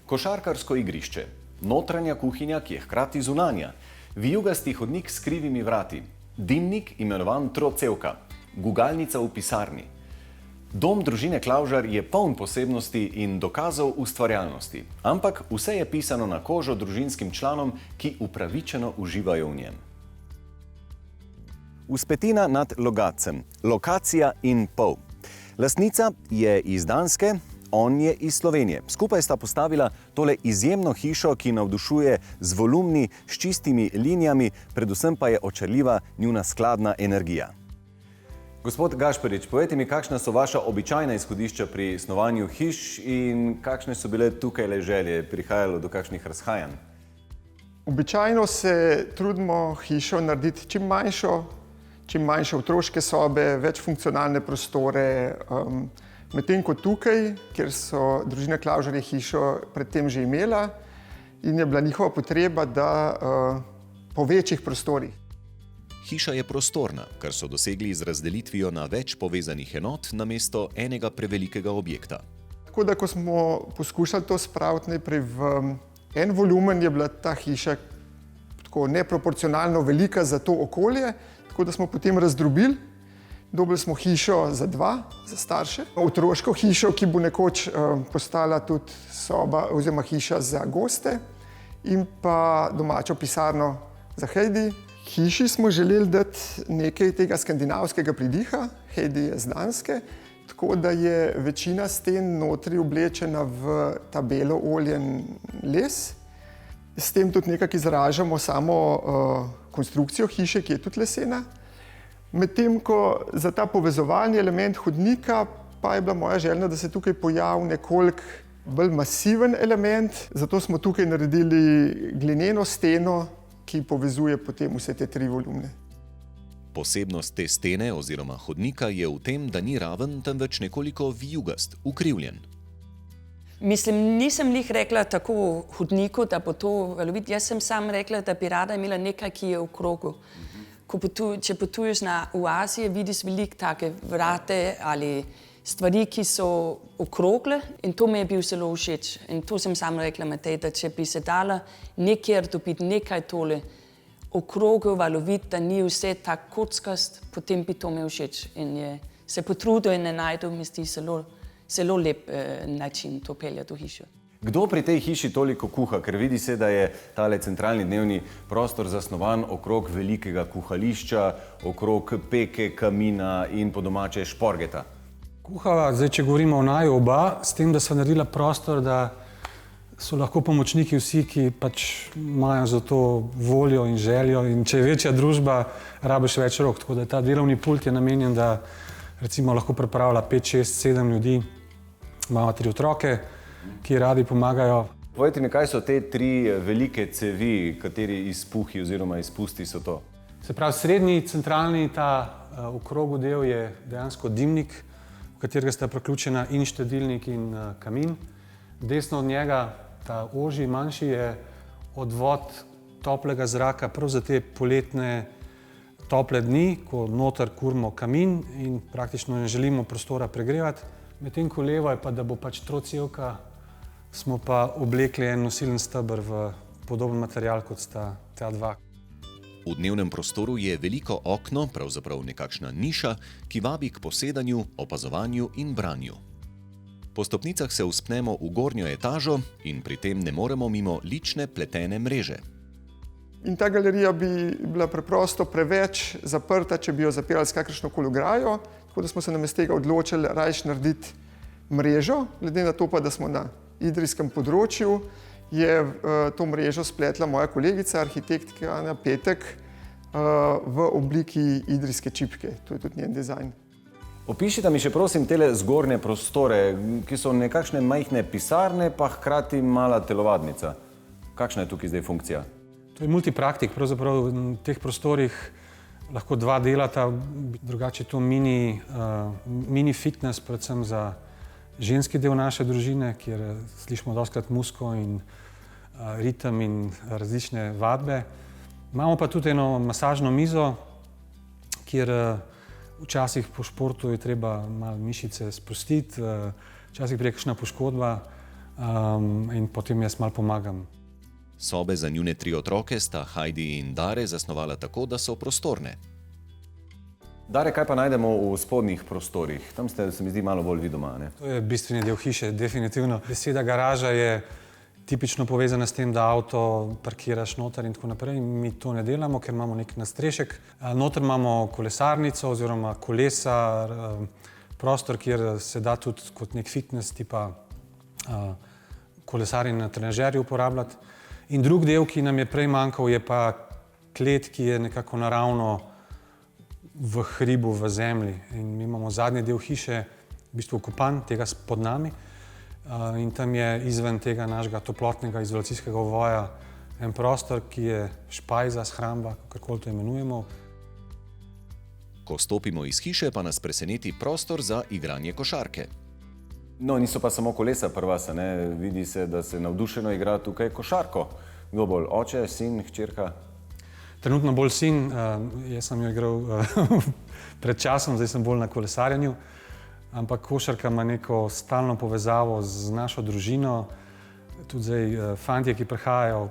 Košarkarsko igrišče, notranja kuhinja, ki je hkrati zunanja, vijugasti hodnik s krivimi vrati, dimnik imenovan trocevka, gugalnica v pisarni. Dom družine Klavžar je poln posebnosti in dokazov ustvarjalnosti, ampak vse je pisano na kožo družinskim članom, ki upravičeno uživajo v njem. Vzpetina nad Logatcem, lokacija in pol. Lastnica je iz Danske, on je iz Slovenije. Skupaj sta postavila tole izjemno hišo, ki navdušuje z volumni, s čistimi linijami, predvsem pa je očarljiva njuna skladna energija. Gospod Gašperič, povejte mi, kakšna so vaša običajna izhodišča pri snovanju hiš in kakšne so bile tukaj želje, prihajalo do kakšnih razhajanj? Običajno se trudimo hišo narediti čim manjše otroške sobe, več funkcionalne prostore, medtem ko tukaj, kjer so družina Klavžar hišo predtem že imela in je bila njihova potreba, da po večjih prostorih. Hiša je prostorna, kar so dosegli z razdelitvijo na več povezanih enot namesto enega prevelikega objekta. Tako da, ko smo poskušali to spraviti najprej v en volumen, je bila ta hiša tako neproporcionalno velika za to okolje, tako da smo potem razdrobili. Dobili smo hišo za dva, za starše, otroško hišo, ki bo nekoč postala tudi soba oziroma hiša za goste in pa domačo pisarno za Heidi. Hiši smo želeli dati nekaj tega skandinavskega pridiha, Heidi je z Danske, tako da je večina sten notri oblečena v ta belo oljen les. S tem tudi nekako izražamo samo konstrukcijo hiše, ki je tudi lesena. Medtem ko za ta povezovalni element hodnika pa je bila moja želja, da se tukaj pojavi nekoliko bolj masiven element, zato smo tukaj naredili glineno steno, ki povezuje potem vse te tri volumne. Posebnost te stene oziroma hodnika je v tem, da ni raven, temveč nekoliko vijugast, ukrivljen. Mislim, nisem lih rekla tako v hodniku, da bo to valovit. Jaz sem sam rekla, da bi rada imela nekaj, ki je v krogu. Če potuješ v Aziji, vidiš veliko take vrate ali stvari, ki so okrogle in to mi je bil zelo všeč. In to sem sam rekla Matej, da če bi se dala nekjer dobiti nekaj tole okrogel, valovit, da ni vse tak kockast, potem bi to mi všeč. In je se potrudil in ne najdel, mi zdi zelo lep način to peljati v hišo. Kdo pri tej hiši toliko kuha? Ker vidi se, da je tale centralni dnevni prostor zasnovan okrog velikega kuhališča, okrog peke, kamina in po domače šporgeta. Kuhava, zdaj, če govorimo o naju oba, s tem, da sva naredila prostor, da so lahko pomočniki vsi, ki pač imajo za to voljo in željo in če je večja družba, rabiš več rok. Tako da ta delovni pult je namenjen, da recimo lahko pripravlja 5, 6, 7 ljudi, imamo 3 otroke, ki radi pomagajo. Povejte mi, kaj so te 3 velike cevi, kateri izpuhi oziroma izpusti so to? Se pravi, srednji, centralni, ta okrogu del je dejansko dimnik, v katerega sta priključena in štedilnik in kamin. Desno od njega, ta ožji, manjši, je odvod toplega zraka prav za te poletne tople dni, ko noter kurimo kamin in praktično ne želimo prostora pregrevati. Medtem ko levo je pa, da bo pač trocevka, smo pa oblekli en nosilen steber v podoben material, kot sta ta dva. V dnevnem prostoru je veliko okno, pravzaprav nekakšna niša, ki vabi k posedanju, opazovanju in branju. Po stopnicah se vzpnemo v gornjo etažo in pri tem ne moremo mimo lične pletene mreže. In ta galerija bi bila preprosto preveč zaprta, če bi jo zapeljali s kakršnokoli ograjo, tako da smo se namesto tega odločili rajši narediti mrežo. Glede na to pa, da smo na idrijskem področju, je to mrežo spletla moja kolegica, arhitektka Anja Petek, v obliki idrijske čipke. To je tudi njen dizajn. Opišite mi še prosim tele zgornje prostore, ki so nekakšne majhne pisarne, pa hkrati mala telovadnica. Kakšna je tukaj zdaj funkcija? To je multipraktik, pravzaprav v teh prostorih lahko dva delata, drugače je to mini fitness, predvsem za ženski del naše družine, kjer slišimo dostikrat muziko in ritem in različne vadbe. Imamo pa tudi eno masažno mizo, kjer včasih po športu je treba malo mišice sprostiti, včasih prije kakšna poškodba, in potem jaz malo pomagam. Sobe za njune 3 otroke sta Heidi in Dare zasnovala tako, da so prostorne. Dare, kaj pa najdemo v spodnjih prostorih? Tam ste, se mi zdi, malo bolj vi doma, ne? To je bistveni del hiše, definitivno. Beseda garaža je tipično povezana s tem, da avto parkiraš noter in tako naprej. Mi to ne delamo, ker imamo nek nastrešek. Noter imamo kolesarnico oziroma kolesa, prostor, kjer se da tudi kot nek fitness tipa kolesarjenje na trenažerju uporabljati. In drug del, ki nam je prej manjkal, je pa klet, ki je nekako naravno v hribu, v zemlji. In mi imamo zadnji del hiše, v bistvu kopan, tega pod nami. In tam je izven tega našega toplotnega izolacijskega ovoja en prostor, ki je špajza, shramba, kakorkoli to imenujemo. Ko stopimo iz hiše, pa nas preseneti prostor za igranje košarke. No, niso pa samo kolesa pri vas, ne? Vidi se, da se navdušeno igra tukaj košarko. Kdo bolj, oče, sin, hčerka? Trenutno bolj sin, jaz sem jo igral pred časom, zdaj sem bolj na kolesarjenju, ampak košarka ima neko stalno povezavo z našo družino. Tudi zdaj fantje, ki prihajajo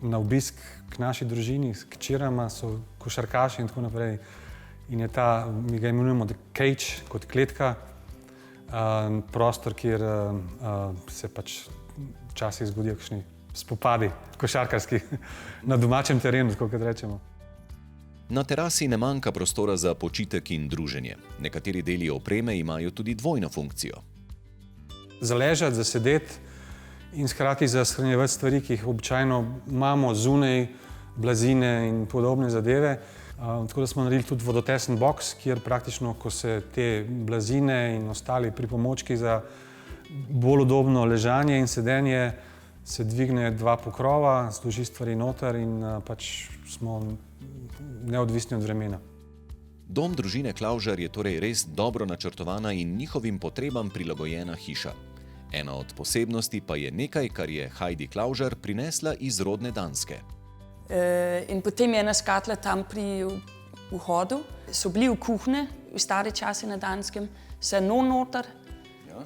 na obisk k naši družini, s hčerama, so košarkaši in tako naprej. In je ta, mi ga imenujemo the cage, kot kletka, prostor, kjer se pač včasih zgodijo kakšni spopadi košarkarski na domačem terenu, tako kot rečemo. Na terasi ne manjka prostora za počitek in druženje. Nekateri deli opreme imajo tudi dvojno funkcijo. Za ležati, za sedeti in hkrati za shranjevati stvari, ki jih običajno imamo zunaj, blazine in podobne zadeve. Tako da smo naredili tudi vodotesen boks, kjer praktično, ko se te blazine in ostali pripomočki za bolj udobno ležanje in sedenje, se dvigne 2 pokrova, zloži stvari noter in pač smo neodvisni od vremena. Dom družine Klavžar je torej res dobro načrtovana in njihovim potrebam prilagojena hiša. Ena od posebnosti pa je nekaj, kar je Heidi Klavžar prinesla iz rodne Danske. In potem je ena škatla tam pri vhodu. So bili v kuhne v stare čase na Danskem, se noter.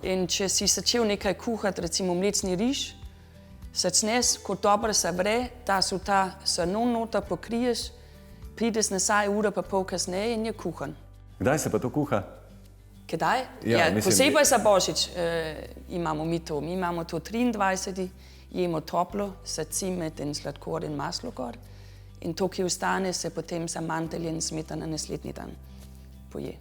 In če si začel nekaj kuhati, recimo mlečni riž, začneš, ko dobro se vre, da so ta sanon noter pokriješ, prideš nazaj ura pa pol kasneje in je kuhan. Kdaj se pa to kuha? Kdaj? Ja, mislim, posebej za Božič imamo mi to. Mi imamo to 23. Jemo toplo, sa cimet in sladkor in maslo gor. In to, ki ostane, se potem za mantelj in smetana naslednji dan poje.